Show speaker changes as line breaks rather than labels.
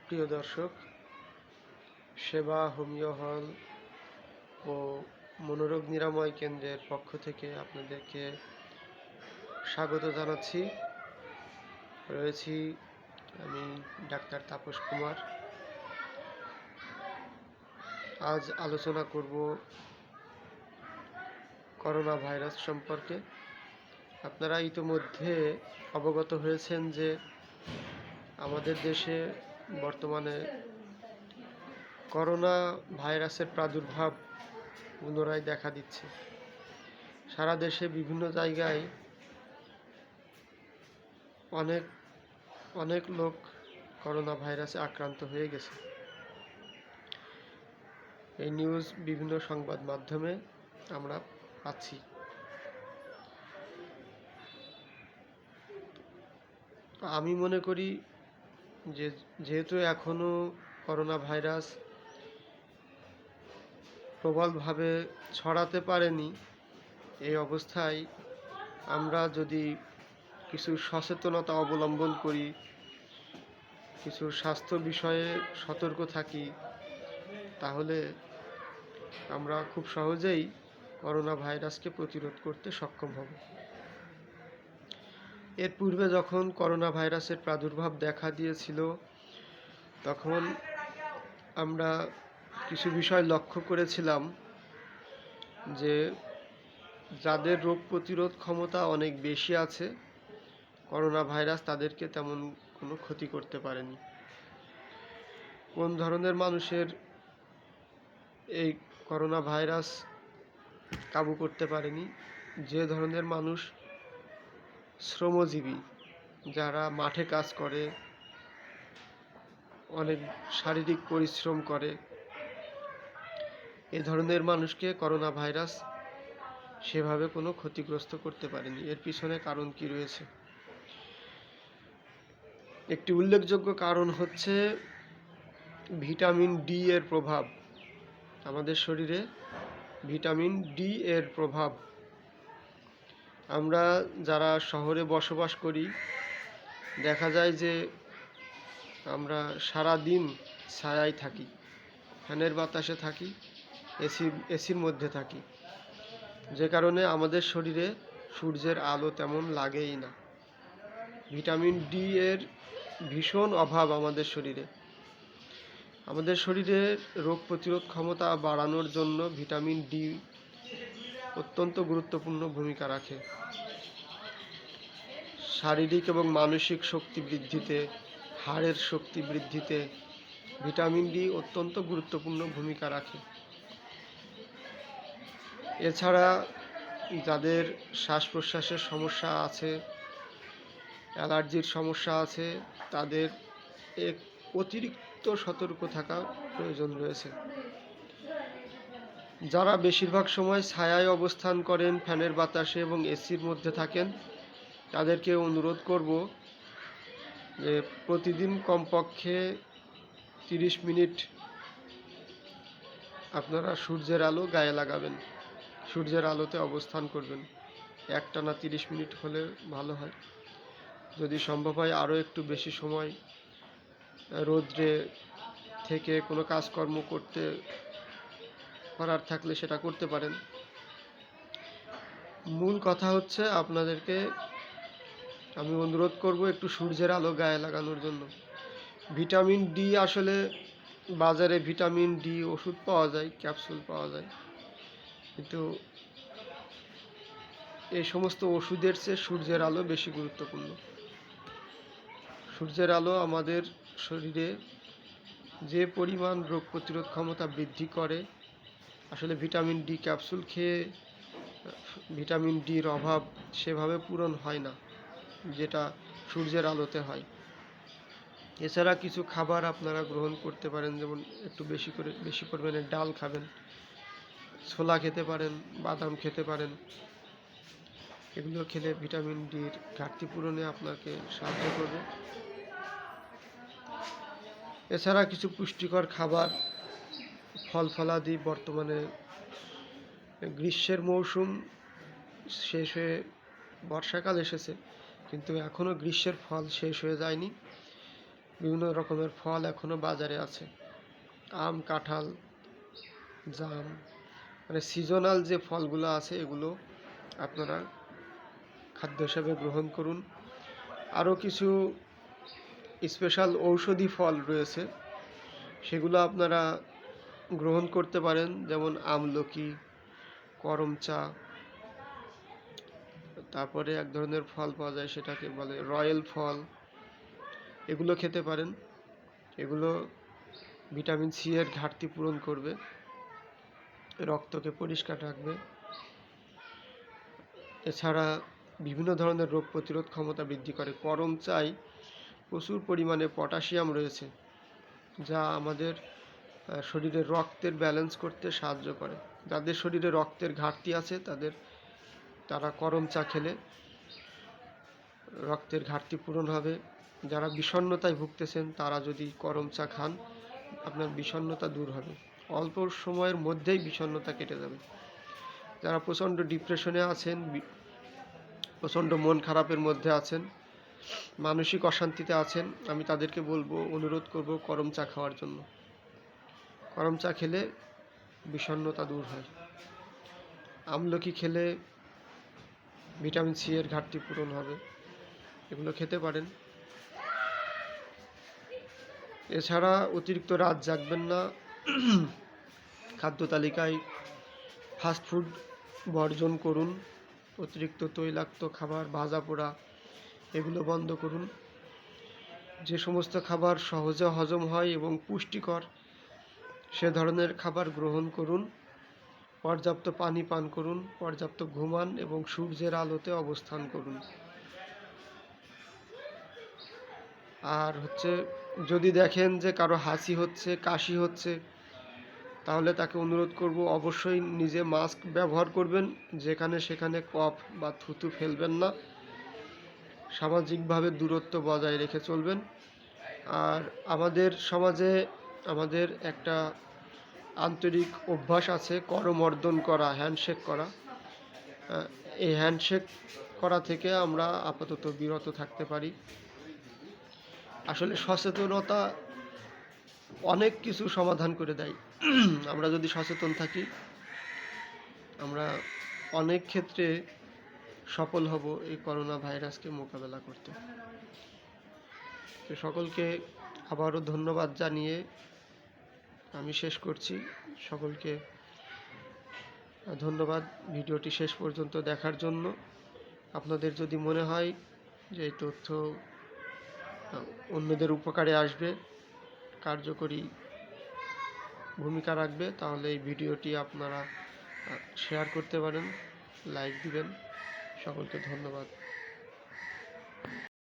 প্রিয় দর্শক, সেবা হোমিও হল ও মনোরোগ নিরাময় কেন্দ্রের পক্ষ থেকে আপনাদেরকে স্বাগত জানাচ্ছি। রয়েছি আমি ডাক্তার তাপস কুমার। আজ আলোচনা করব করোনা ভাইরাস সম্পর্কে। আপনারা ইতোমধ্যে অবগত হয়েছেন যে আমাদের দেশে বর্তমানে করোনা ভাইরাসের প্রাদুর্ভাব পুনরায় দেখা দিচ্ছে। সারা দেশে বিভিন্ন জায়গায় অনেক লোক করোনা ভাইরাসে আক্রান্ত হয়ে গেছে। এই নিউজ বিভিন্ন সংবাদ মাধ্যমে আমরা পাচ্ছি। আমি মনে করি যে যেহেতু এখনো করোনা ভাইরাস প্রবলভাবে ছড়াতে পারেনি, এই অবস্থায় আমরা যদি কিছু সচেতনতা অবলম্বন করি, কিছু স্বাস্থ্য বিষয়ে সতর্ক থাকি, তাহলে আমরা খুব সহজেই করোনা ভাইরাসকে প্রতিরোধ করতে সক্ষম হব। এর পূর্বে যখন করোনা ভাইরাসের প্রাদুর্ভাব দেখা দিয়েছিল, তখন আমরা কিছু বিষয় লক্ষ্য করেছিলাম যে যাদের রোগ প্রতিরোধ ক্ষমতা অনেক বেশি আছে, করোনা ভাইরাস তাদেরকে তেমন কোনো ক্ষতি করতে পারেনি। কোন ধরনের মানুষের এই করোনা ভাইরাস কাবু করতে পারেনি? যে ধরনের মানুষ শ্রমজীবী, যারা মাঠে কাজ করে, অনেক শারীরিক পরিশ্রম করে, এ ধরনের মানুষকে করোনা ভাইরাস সেভাবে কোনো ক্ষতিগ্রস্ত করতে পারেনি। এর পিছনে কারণ কি রয়েছে? একটি উল্লেখযোগ্য কারণ হচ্ছে ভিটামিন ডি এর প্রভাব। আমাদের শরীরে ভিটামিন ডি এর প্রভাব। আমরা যারা শহরে বসবাস করি, দেখা যায় যে আমরা সারা দিন ছায়ায় থাকি, ফ্যানের বাতাসে থাকি, এসির মধ্যে থাকি, যে কারণে আমাদের শরীরে সূর্যের আলো তেমন লাগেই না। ভিটামিন ডি এর ভীষণ অভাব আমাদের শরীরে। আমাদের শরীরের রোগ প্রতিরোধ ক্ষমতা বাড়ানোর জন্য ভিটামিন ডি অত্যন্ত গুরুত্বপূর্ণ ভূমিকা রাখে। শারীরিক এবং মানসিক শক্তি বৃদ্ধিতে, হাড়ের শক্তি বৃদ্ধিতে ভিটামিন ডি অত্যন্ত গুরুত্বপূর্ণ ভূমিকা রাখে। এছাড়া যাদের শ্বাস প্রশ্বাসের সমস্যা আছে, অ্যালার্জির সমস্যা আছে, তাদের এক অতিরিক্ত সতর্ক থাকা প্রয়োজন রয়েছে। যারা বেশিরভাগ সময় ছায়ায় অবস্থান করেন, ফ্যানের বাতাসে এবং এসির মধ্যে থাকেন, তাদেরকে অনুরোধ করব যে প্রতিদিন কমপক্ষে 30 মিনিট আপনারা সূর্যের আলো গায়ে লাগাবেন, সূর্যের আলোতে অবস্থান করবেন। একটানা 30 মিনিট হলে ভালো হয়। যদি সম্ভব হয় আরও একটু বেশি সময় রৌদ্রে থেকে কোনো কাজকর্ম করার থাকলে সেটা করতে পারেন। মূল কথা হচ্ছে আপনাদেরকে আমি অনুরোধ করব একটু সূর্যের আলো গায়ে লাগানোর জন্য। ভিটামিন ডি আসলে বাজারে ভিটামিন ডি ওষুধ পাওয়া যায়, ক্যাপসুল পাওয়া যায়, কিন্তু এই সমস্ত ওষুধের চেয়ে সূর্যের আলো বেশি গুরুত্বপূর্ণ। সূর্যের আলো আমাদের শরীরে যে পরিমাণ রোগ প্রতিরোধ ক্ষমতা বৃদ্ধি করে, আসলে ভিটামিন ডি ক্যাপসুল খেয়ে ভিটামিন ডির অভাব সেভাবে পূরণ হয় না, যেটা সূর্যের আলোতে হয়। এছাড়া কিছু খাবার আপনারা গ্রহণ করতে পারেন, যেমন একটু বেশি পরিমাণে ডাল খাবেন, ছোলা খেতে পারেন, বাদাম খেতে পারেন। এগুলো খেলে ভিটামিন ডির ঘাটতি পূরণে আপনাকে সাহায্য করবে। এছাড়া কিছু পুষ্টিকর খাবার, ফল ফলাদি, বর্তমানে গ্রীষ্মের মৌসুম শেষ হয়ে বর্ষাকাল এসেছে, কিন্তু এখনও গ্রীষ্মের ফল শেষ হয়ে যায়নি। বিভিন্ন রকমের ফল এখনও বাজারে আছে, আম, কাঁঠাল, জাম, মানে সিজনাল যে ফলগুলো আছে এগুলো আপনারা খাদ্য হিসাবে গ্রহণ করুন। আরও কিছু স্পেশাল ঔষধি ফল রয়েছে, সেগুলো আপনারা গ্রহণ করতে পারেন, যেমন আমলকি, করম চা, তারপরে এক ধরনের ফল পাওয়া যায় সেটাকে বলে রয়েল ফল, এগুলো খেতে পারেন। এগুলো ভিটামিন সি এর ঘাটতি পূরণ করবে, রক্তকে পরিষ্কার রাখবে। এছাড়া বিভিন্ন ধরনের রোগ প্রতিরোধ ক্ষমতা বৃদ্ধি করে। করম চায় প্রচুর পরিমাণে পটাশিয়াম রয়েছে, যা আমাদের শরীরের রক্তের ব্যালেন্স করতে সাহায্য করে। যাদের শরীরে রক্তের ঘাটতি আছে তারা করম চা খেলে রক্তের ঘাটতি পূরণ হবে। যারা বিষণ্ণতায় ভুগতেছেন তারা যদি করম চা খান, আপনার বিষণ্ণতা দূর হবে, অল্প সময়ের মধ্যেই বিষণ্ণতা কেটে যাবে। যারা প্রচণ্ড ডিপ্রেশনে আছেন, প্রচণ্ড মন খারাপের মধ্যে আছেন, মানসিক অশান্তিতে আছেন, আমি তাদেরকে বলবো, অনুরোধ করব করম চা খাওয়ার জন্য। করম চা খেলে বিষণ্ণতা দূর হয়। আমলকি খেলে ভিটামিন সি এর ঘাটতি পূরণ হবে, এগুলো খেতে পারেন। এছাড়া অতিরিক্ত রাত জাগবেন না। খাদ্য তালিকায় ফাস্টফুড বর্জন করুন। অতিরিক্ত তৈলাক্ত খাবার, ভাজা পোড়া, এগুলো বন্ধ করুন। যে সমস্ত খাবার সহজে হজম হয় এবং পুষ্টিকর সে ধরনের খাবার গ্রহণ করুন। পর্যাপ্ত পানি পান করুন, পর্যাপ্ত ঘুমান এবং সূর্যের আলোতে অবস্থান করুন। আর যদি দেখেন যে কারো হাঁচি হচ্ছে, কাশি হচ্ছে, তাহলে তাকে অনুরোধ করব অবশ্যই নিজে মাস্ক ব্যবহার করবেন, যেখানে সেখানে কফ বা থুতু ফেলবেন না, সামাজিকভাবে দূরত্ব বজায় রেখে চলবেন। আর আমাদের সমাজে আমাদের একটা আন্তরিক অভ্যাস আছে করমর্দন করা, হ্যান্ডশেক করা। এই হ্যান্ডশেক করা থেকে আমরা আপাতত বিরত থাকতে পারি। আসলে সচেতনতা অনেক কিছু সমাধান করে দেয়। আমরা যদি সচেতন থাকি, আমরা অনেক ক্ষেত্রে সফল হব এই করোনা ভাইরাসকে মোকাবেলা করতে। তো সকলকে আবারও ধন্যবাদ জানিয়ে আমি শেষ করছি। সকলকে ধন্যবাদ ভিডিওটি শেষ পর্যন্ত দেখার জন্য। আপনাদের যদি মনে হয় যে এই তথ্য অন্যদের উপকারে আসবে, কার্যকরী ভূমিকা রাখবে, তাহলে এই ভিডিওটি আপনারা শেয়ার করতে পারেন, লাইক দিবেন। সকলকে ধন্যবাদ।